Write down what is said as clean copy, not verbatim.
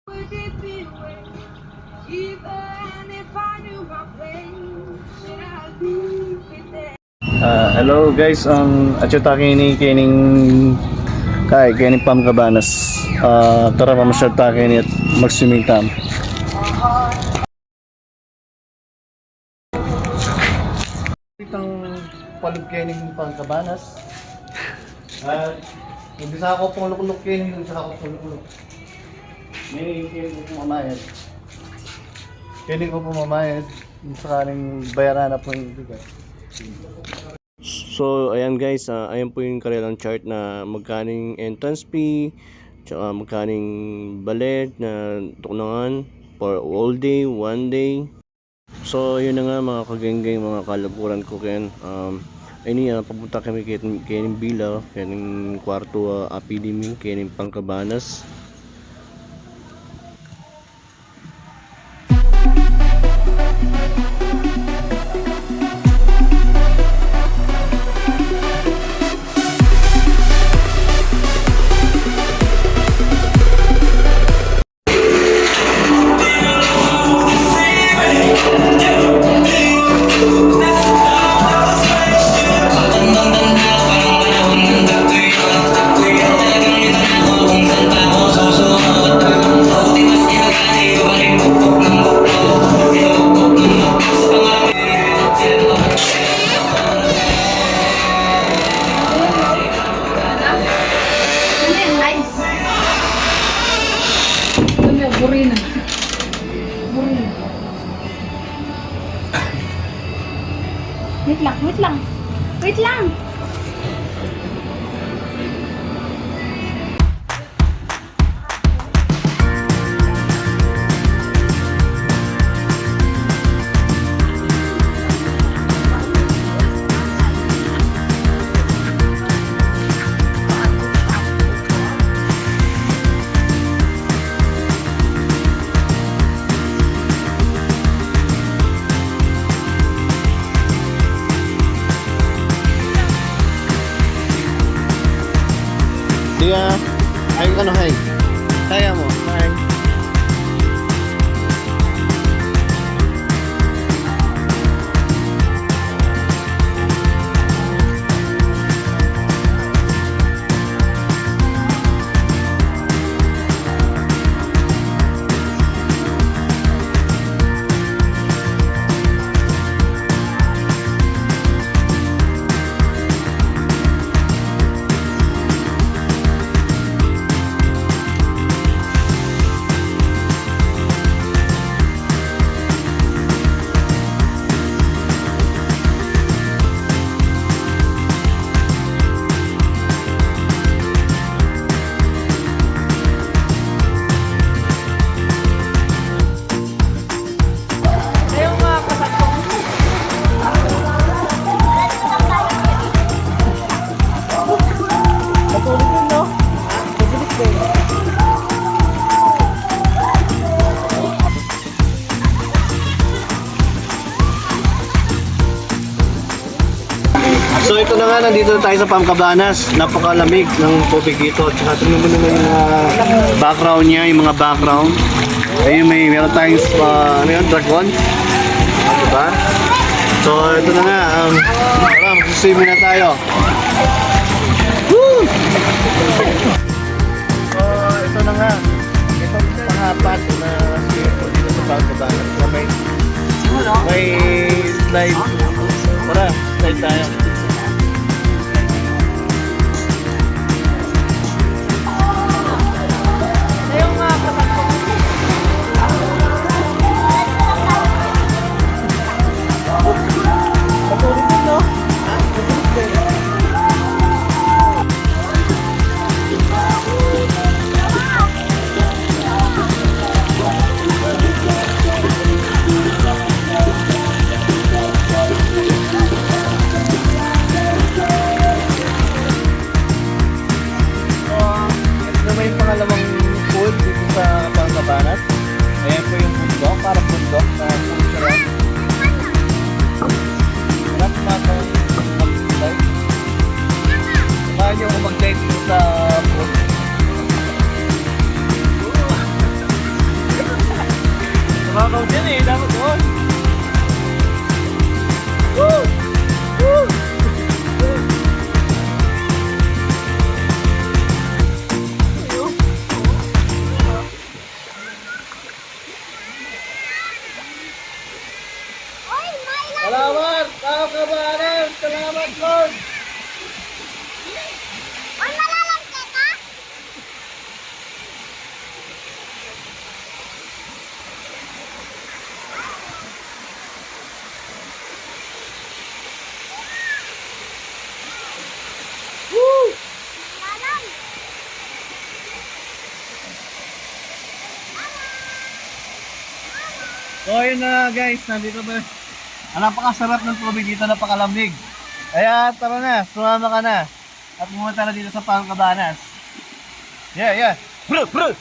Would it be way, even if I knew my place, should I leave it there? Hello guys, ang atsutake ni kining kining Pamcabanas. Tara mamasyal ta kini at mag-swimming tam. Itang palug kining Pamcabanas. Hindi sa ako pong lukuluk kining, hindi sa ako pong lukuluk. May kining ko pumamayad. Kining ko pumamayad. Sa kaning bayaran na po yung bigay. So, ayan guys, ayan po yung kanilang chart na magkaning entrance fee, tsaka magkaning ballet na tukunangan for all day, one day. So, yun na nga mga kagenggeng, mga kalaburan ko ken. Papunta kami kaning Bila, kaning kwarto Apidimi, kaning Pangcabanas. Burina. Wait lang, wait lang. Wait lang. Dia, hay ka no hay. Kaya mo, hay. So ito na nga, nandito tayo sa Pamcabanas. Napakalamig ng tubig dito. At saka tingnan mo naman yung background niya, yung mga background. Ayun, meron tayong ano yun, dragon. Diba? So ito na nga, tara, magsiswimming na tayo. Woo! So ito na nga, itong pangapat na swimming pool dito sa Pamcabanas. May slide. Tara, slide tayo. Nakakaw dyan eh, dapat doon. Woo! Woo! Salamat! Tao kabahanan! Salamat, Lord! Woo! So yun na guys, nandito ba? Napakasarap ng tubig dito, napakalamig. Kaya tara na, sumama ka na. At pumunta na dito sa Pangkabanas. Yeah, yeah. Bro, bro!